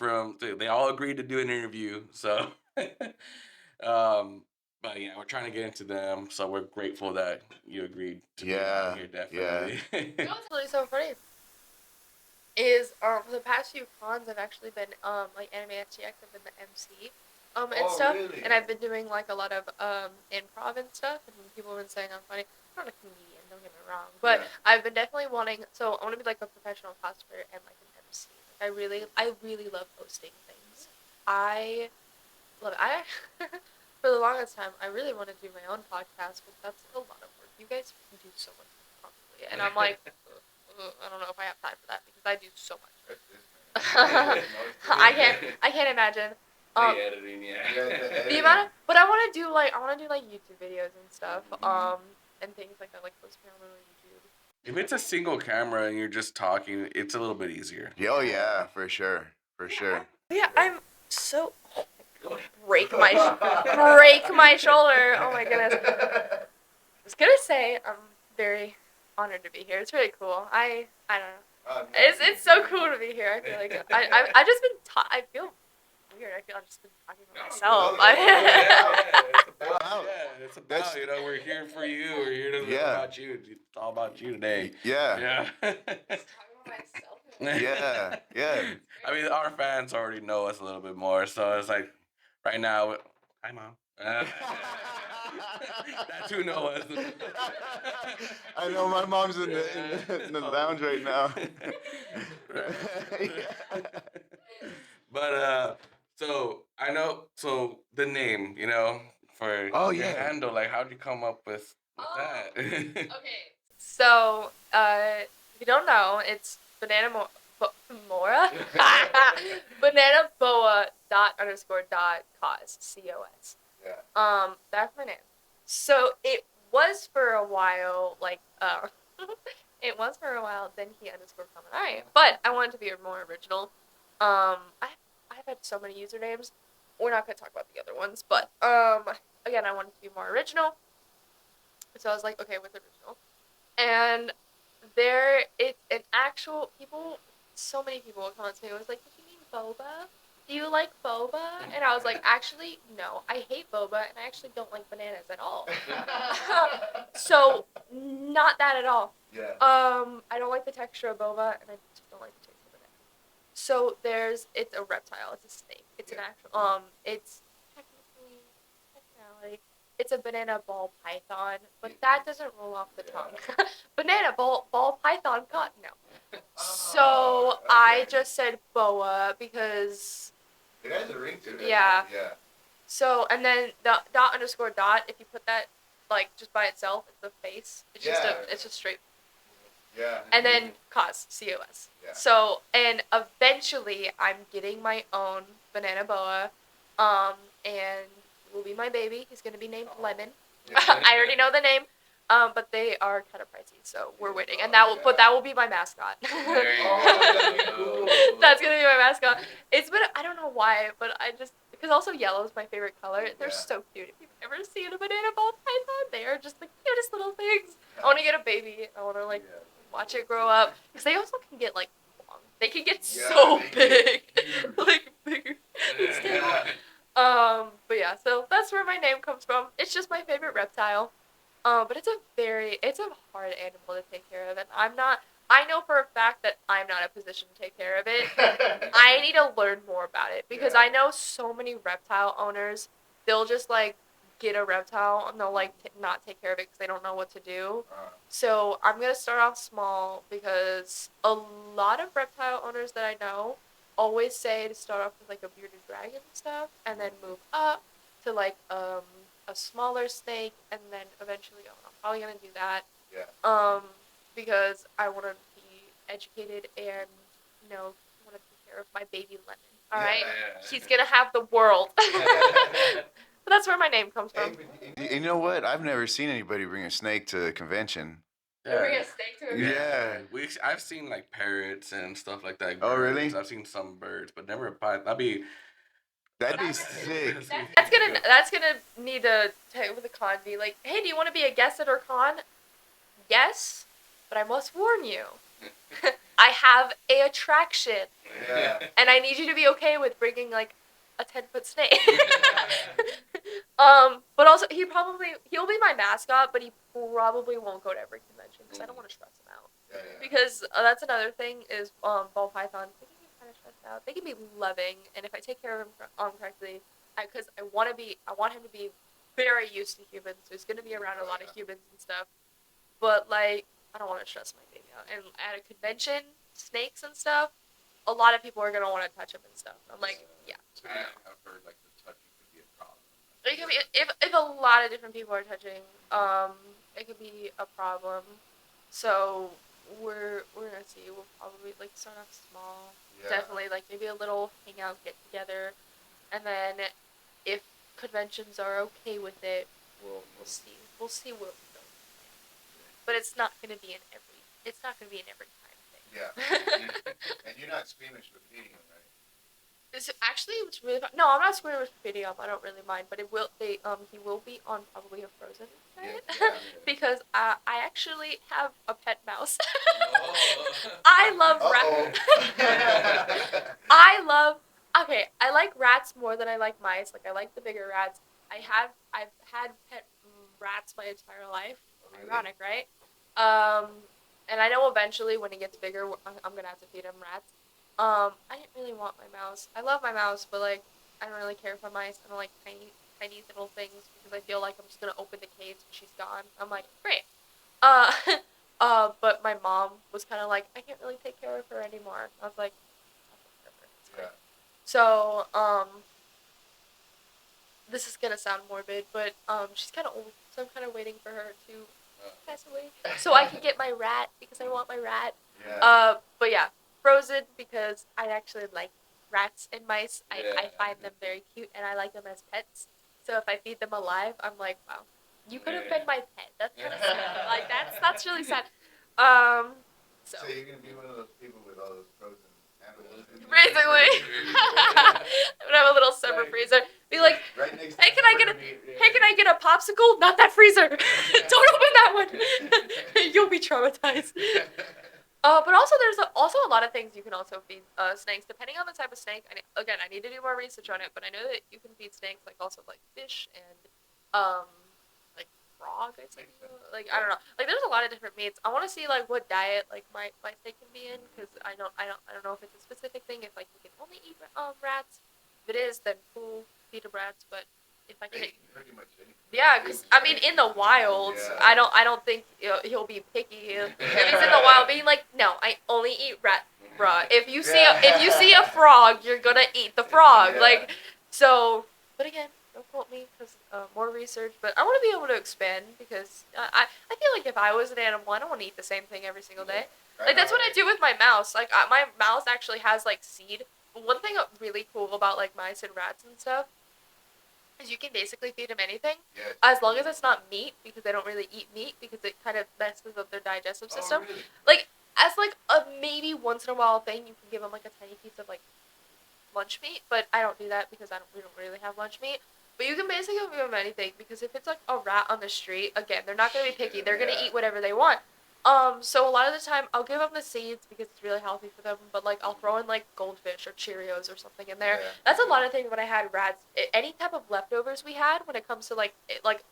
they all agreed to do an interview, so but yeah, we're trying to get into them, so we're grateful that you agreed to be on here, definitely. You know what's really so funny is for the past few cons I've actually been like Anime SGX, I've been the MC and stuff. Really? And I've been doing like a lot of improv and stuff, and people have been saying I'm funny. I'm not a comedian, don't get me wrong, but I've been definitely wanting. So I want to be like a professional cosplayer and like an MC. Like, I really love hosting things. I love it. For the longest time, I really want to do my own podcast, but that's a lot of work. You guys can do so much probably, and I'm like, I don't know if I have time for that, because I do so much. I can't imagine. The editing, the amount of, but I want to do like YouTube videos and stuff, and things like that, like posting on YouTube. If it's a single camera and you're just talking, it's a little bit easier. Oh yeah, for sure. Yeah, I'm so break my shoulder. Oh my goodness. was gonna say I'm very honored to be here. It's really cool. I don't know. It's so cool to be here. I feel like I just been I feel weird. I feel I've just been talking about myself. It's about we're here for you. We're here to learn about you. It's all about you today. Yeah. Just talking about myself. Yeah. I mean, our fans already know us a little bit more, so it's like right now. Hi, mom. That's who know us. I know my mom's in the lounge right now. But so I know. So the name, for your handle, like, how'd you come up with that? Okay. So, if you don't know, it's Mora? BananaBoa _cos, COS. Yeah. That's my name. So it was for a while, it was for a while, then he _Kaminari. But I wanted to be more original. I've had so many usernames. We're not gonna talk about the other ones, but again, I wanted to be more original. So I was like, okay, with original. And it's an actual people. So many people would come up to me. It was like, "Did you mean boba? Do you like boba?" And I was like, "Actually, no. I hate boba, and I actually don't like bananas at all. So not that at all. Yeah. I don't like the texture of boba, and I just don't like the taste of banana. So it's a reptile. It's a snake. It's an actual. It's technically. It's a banana ball python, but that doesn't roll off the tongue. Banana ball python cut no. So I just said boa because It has a ring to it. Yeah. Yeah. So and then the dot _ dot, if you put that just by itself, it's the face. It's just straight. Yeah. And then COS, COS. Yeah. So and eventually I'm getting my own BananaBoa, and will be my baby. He's gonna be named Lemon. I already know the name, but they are kind of pricey, so we're waiting. And that will be my mascot. There you go. That's gonna be my mascot. It's been I don't know why, but because also yellow is my favorite color. They're so cute. If you've ever seen a banana ball python, they are just the cutest little things. I want to get a baby. I want to watch it grow up because they also can get long. They can get so big, bigger. But yeah, so that's where my name comes from. It's just my favorite reptile. But it's a hard animal to take care of, and I know for a fact that I'm not in a position to take care of it. I need to learn more about it because I know so many reptile owners. They'll just get a reptile and they'll not take care of it because they don't know what to do. So I'm gonna start off small because a lot of reptile owners that I know always say to start off with a bearded dragon and stuff, and then move up to a smaller snake, and then eventually I'm probably gonna do that. Yeah. Because I want to be educated and want to take care of my baby Lemon. All right, he's gonna have the world. But that's where my name comes from. You know what? I've never seen anybody bring a snake to a convention. Bring a snake to a Yeah. I've seen parrots and stuff like that. Oh, really? I've seen some birds, but never a python. That'd be sick. That's gonna need to take with a con. Be like, hey, do you want to be a guest at our con? Yes, but I must warn you. I have a attraction. Yeah. And I need you to be okay with bringing a 10-foot snake. But also he'll be my mascot, but he probably won't go to every convention because I don't want to stress him out. Yeah. Because that's another thing is ball pythons. They can be kind of stressed out. They can be loving, and if I take care of him correctly, because I want him to be very used to humans. So he's gonna be around a lot of humans and stuff. But I don't want to stress my baby out. And at a convention, snakes and stuff, a lot of people are gonna want to touch him and stuff. I'm like, yeah. I've heard the touching could be a problem. It can be if a lot of different people are touching, it could be a problem. So we're gonna see. We'll probably start off small. Yeah. Definitely maybe a little hangout, get together, and then if conventions are okay with it, we'll see. We'll see where we go. But it's not gonna be an every time thing. Yeah. And you're not squeamish with feeding them, right? This actually was really fun. No, I'm not feeding him. I don't really mind, but he will be on probably a Frozen diet because I actually have a pet mouse. I love rats. I love. Okay, I like rats more than I like mice. Like I like the bigger rats. I've had pet rats my entire life. Oh, really? Ironic, right? Um, and I know eventually when he gets bigger, I'm gonna have to feed him rats. I didn't really want my mouse. I love my mouse, but like I don't really care for mice. I don't like tiny little things because I feel like I'm just gonna open the cage and she's gone. I'm like, great. Uh, but my mom was kind of like, I can't really take care of her anymore. I was like, I'll take care of her. It's great. So, this is gonna sound morbid, but she's kind of old, so I'm kind of waiting for her to pass away so I can get my rat because I want my rat. Yeah. But yeah, Frozen because I actually like rats and mice. I find them very cute and I like them as pets. So if I feed them alive, I'm like, wow, you could have been my pet. That's kind of sad. Like that's really sad. So you're gonna be one of those people with all those frozen animals. basically, I'm gonna have a little summer freezer. Be like, right next hey, can I get a popsicle? Not that freezer. Don't open that one. You'll be traumatized. But also there's also a lot of things you can also feed snakes depending on the type of snake. I need to do more research on it, but I know that you can feed snakes like also like fish and like frog. I think like I don't know. Like there's a lot of different meats. I want to see like what diet like my snake can be in because I don't know if it's a specific thing. If like you can only eat rats. If it is, then cool, feed the rats. But if I can, pretty much anything. yeah, because I mean, in the wild, Yeah. I don't think he'll be picky if he's in the wild. Being like, no, I only eat rat, bruh. If you see a frog, you're gonna eat the frog. Yeah. Like, so. But again, don't quote me because more research. But I want to be able to expand because I feel like if I was an animal, I don't want to eat the same thing every single day. Like that's what I do with my mouse. Like my mouse actually has like seed. One thing really cool about like mice and rats and stuff is you can basically feed them anything as long as it's not meat because they don't really eat meat because it kind of messes up their digestive system. Oh, really? Like as like a maybe once in a while thing, you can give them like a tiny piece of like lunch meat, but I don't do that because we don't really have lunch meat. But you can basically give them anything because if it's like a rat on the street, again, they're not gonna be picky. They're gonna eat whatever they want. So a lot of the time I'll give them the seeds because it's really healthy for them. But like I'll throw in like goldfish or Cheerios or something in there. Yeah. That's a lot of things when I had rats. Any type of leftovers we had when it comes to like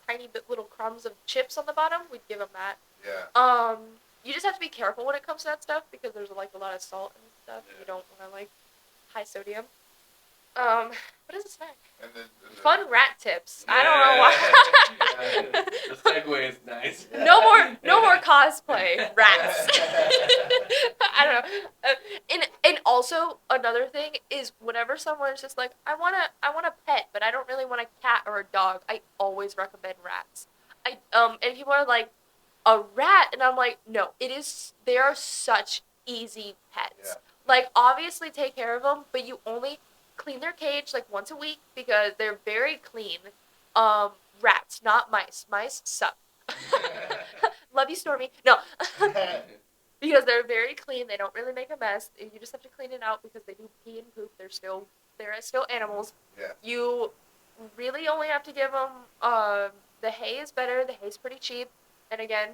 tiny bit little crumbs of chips on the bottom, we'd give them that. Yeah. You just have to be careful when it comes to that stuff because there's like a lot of salt and stuff. You don't want to like high sodium. What is a snack? And Fun rat tips. I don't know why. The segue is nice. No more cosplay rats. I don't know. And also another thing is whenever someone's just like I want a pet, but I don't really want a cat or a dog. I always recommend rats. And people are like a rat, and I'm like no. They are such easy pets. Yeah. Like obviously take care of them, but you only clean their cage like once a week because they're very clean. Rats, not mice. Mice suck. Love you, Stormy. No, because they're very clean. They don't really make a mess. You just have to clean it out because they do pee and poop. They're still animals. Yeah. You really only have to give them. The hay is better. The hay's pretty cheap, and again,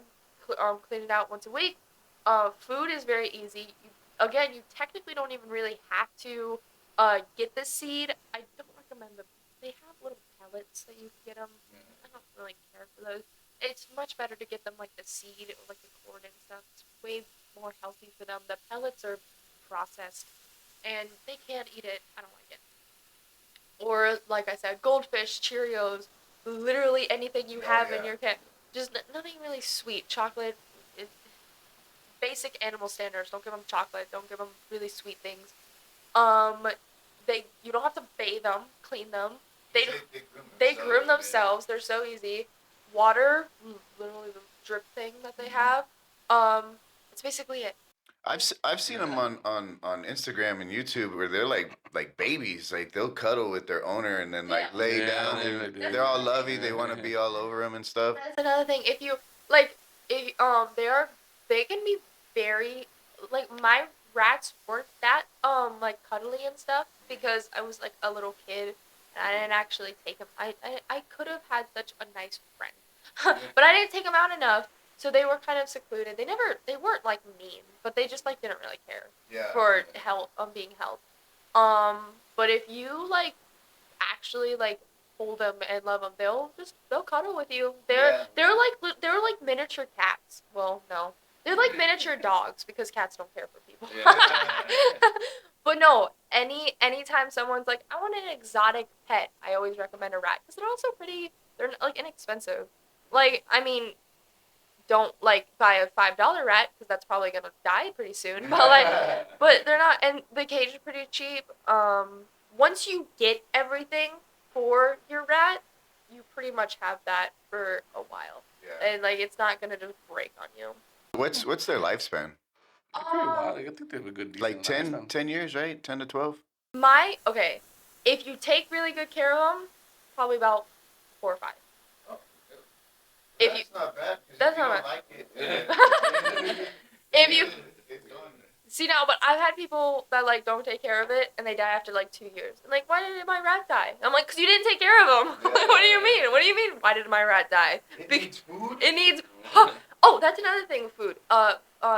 clean it out once a week. Food is very easy. You technically don't even really have to get the seed. I don't recommend them. They have little pellets that you can get them. I don't really care for those. It's much better to get them like the seed or like the corn and stuff. It's way more healthy for them. The pellets are processed and they can't eat it. I don't like it. Or like I said, goldfish, Cheerios, literally anything you have in your kit. Just nothing really sweet. Chocolate, basic animal standards. Don't give them chocolate. Don't give them really sweet things. You don't have to bathe them, clean them. They groom themselves. They're so easy. Water, literally the drip thing that they have. It's basically it. I've seen them on Instagram and YouTube where they're like babies. Like they'll cuddle with their owner and then like lay down and they're all lovey. They want to be all over them and stuff. That's another thing. If you they can be very like my rats weren't that like cuddly and stuff because I was like a little kid and I didn't actually take them. I could have had such a nice friend, but I didn't take them out enough. So they were kind of secluded. They weren't like mean, but they just like didn't really care for help being held. But if you like actually like hold them and love them, they'll cuddle with you. They're like miniature cats. Well, no, they're like miniature dogs because cats don't care for people. But no, anytime someone's like, I want an exotic pet, I always recommend a rat because they're also pretty. They're like inexpensive. Like I mean, don't like buy a $5 rat because that's probably gonna die pretty soon. But they're not, and the cage is pretty cheap. Once you get everything for your rat, you pretty much have that for a while, and like it's not gonna just break on you. What's their lifespan? Pretty wild. I think they have a good deal. Like 10 years, right? 10 to 12? Okay, if you take really good care of them, probably about 4 or 5. That's not bad. That's not bad. Like it, If you it's gone. see now, but I've had people that like don't take care of it and they die after like 2 years. And like, why did my rat die? I'm like, because you didn't take care of him. Like, what do you mean? What do you mean? Why did my rat die? It needs food. It needs. Oh, that's another thing with food.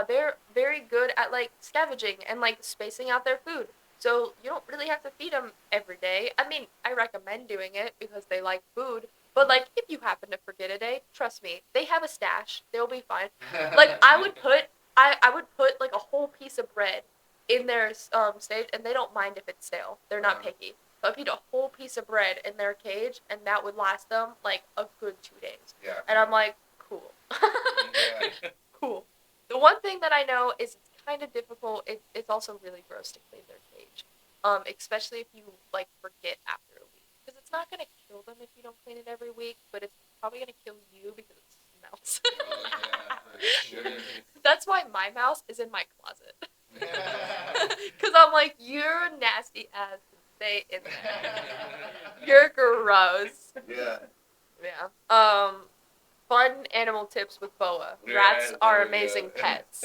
They're very good at like scavenging and like spacing out their food. So you don't really have to feed them every day. I mean, I recommend doing it because they like food. But like, if you happen to forget a day, trust me, they have a stash. They'll be fine. Like I would put like a whole piece of bread in their stage, and they don't mind if it's stale. They're not picky. So I put a whole piece of bread in their cage, and that would last them like a good 2 days. Yeah. And I'm like, cool. Cool. The one thing that I know is it's kind of difficult. It's also really gross to clean their cage, especially if you like forget after a week, because it's not gonna kill them if you don't clean it every week, but it's probably gonna kill you because it smells. That's why my mouse is in my closet. Because I'm like, you're a nasty ass. Stay in there. You're gross. Yeah. Yeah. Fun animal tips with Boa. Rats are amazing pets.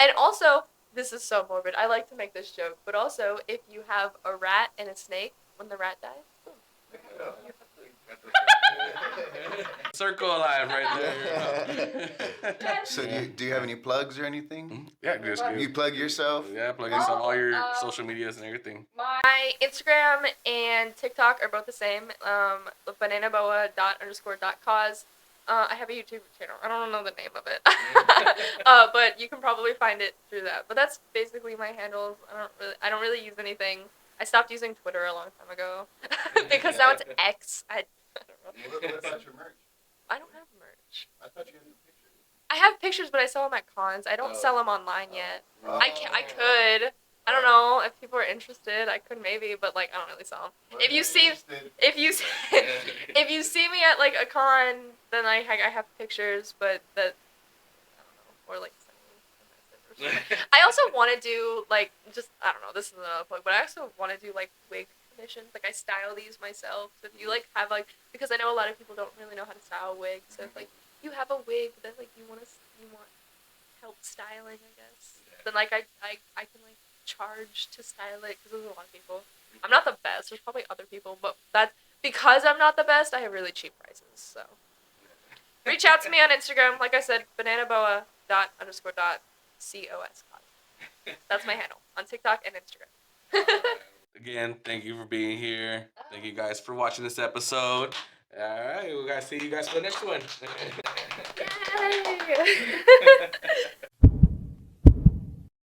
And also, this is so morbid. I like to make this joke, but also, if you have a rat and a snake, when the rat dies, boom. Circle alive right there. So do you have any plugs or anything? Yeah, just You plug yourself? yeah, plug yourself, all your social medias and everything. My Instagram and TikTok are both the same. BananaBoa._.cause. I have a YouTube channel. I don't know the name of it, but you can probably find it through that. But that's basically my handles. I don't really use anything. I stopped using Twitter a long time ago because now it's X. I don't know. What about your merch? I don't have merch. I thought you had pictures. I have pictures, but I sell them at cons. I don't sell them online yet. I could. I don't know if people are interested. I could maybe, but like I don't really sell them. Well, If you see me at like a con, then I have pictures, but that I don't know, or like send me a message or something. I also want to do like just I don't know. This is another plug, but I also want to do like wig commissions. Like I style these myself. So if you like have like because I know a lot of people don't really know how to style wigs. So if like you have a wig that like you want help styling, I guess. Then like I can like charge to style it because there's a lot of people. I'm not the best. There's probably other people, but that's because I'm not the best. I have really cheap prices. So reach out to me on Instagram. Like I said, BananaBoa._.cos. That's my handle on TikTok and Instagram. Again, thank you for being here. Thank you guys for watching this episode. All right, we'll see you guys for the next one. Yay!